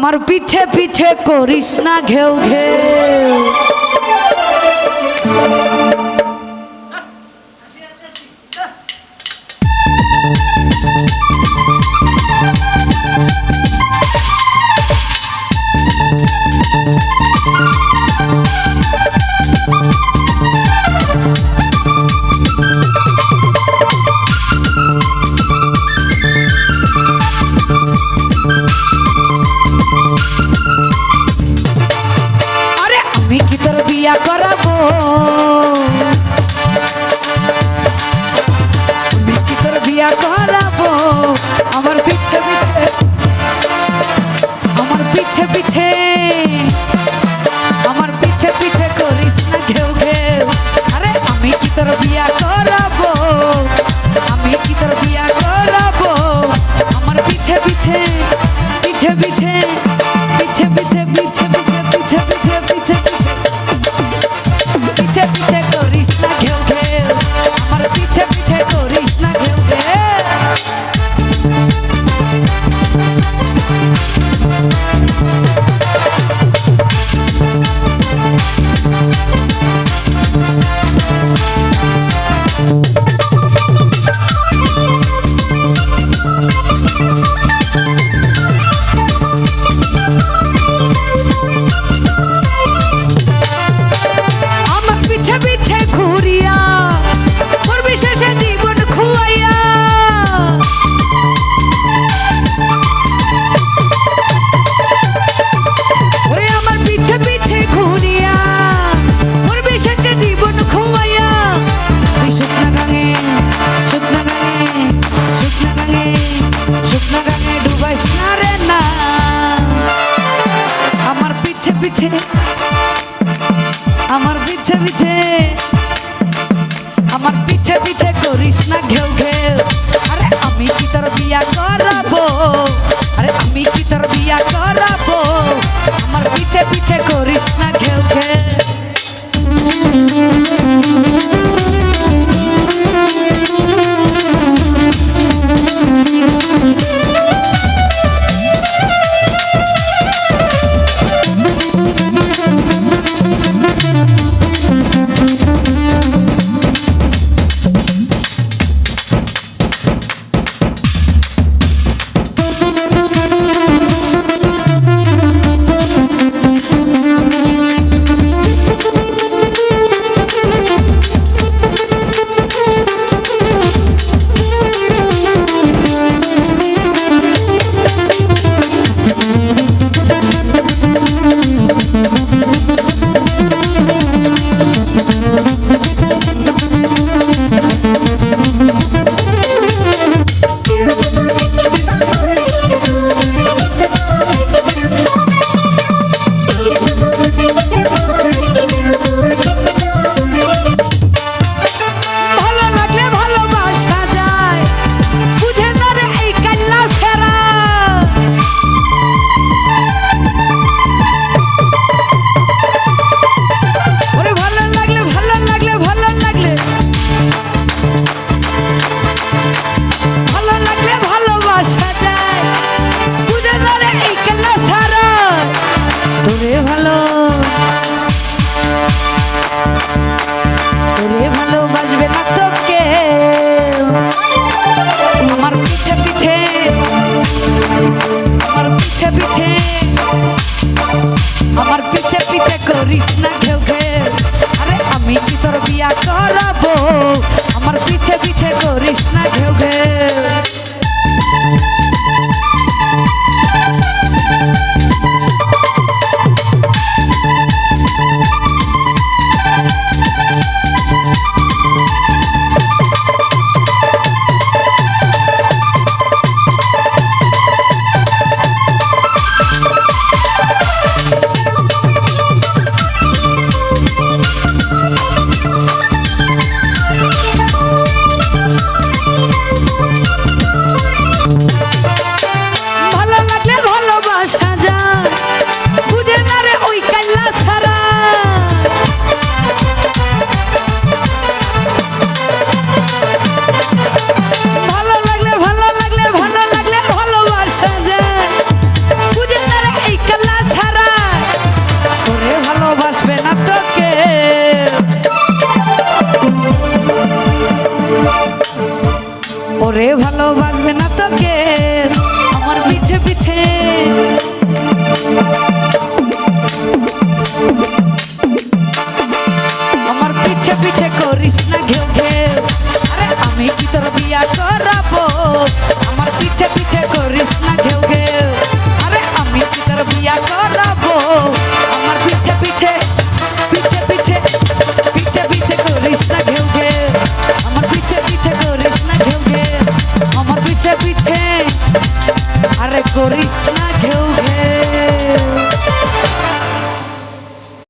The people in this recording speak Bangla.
আমার পিছে পিছে করিস না ঘেউ ঘেউ। বিয়া করাবো আমি কি তোর বিয়া করাবো আমার পিছে পিছে আমার পিছে পিছে আমার পিছে পিছে করিস না ঘেউ ঘেউ। আরে আমি কি তোর বিয়া করাবো আমি কি তোর বিয়া করাবো আমার পিছে পিছে পিছে পিছে পিছে পিছে পিছে পিছে পিছে পিছে পিছে পিছে পিছে করিস না ঘেউ ঘেউ আমার পিছে পিছে করিস না ঘেউ ঘেউ। আমার পিছে পিছে আমার পিছে পিছে করিস না ঘেউ ঘেউ। আরে আমি কি তোর বিয়া করাবো আরে আমি কি তোর বিয়া করাবো আমার পিছে পিছে করিস না ঘেউ ঘেউ। বাঁচবে না তোকে আমার পিছে পিছে আমার পিছে পিছে করিস না ঘেউ ঘেউ আরে আমি কি তোর বিয়া করাবো আমার পিছে পিছে করিস না ঘেউ ঘেউ আরে আমি কি তোর বিয়া করাবো আমার পিছে পিছে পিছে পিছে পিছে পিছে করিস না ঘেউ ঘেউ আমার পিছে পিছে করিস না ঘেউ ঘেউ আমার পিছে পিছে আরে করিস না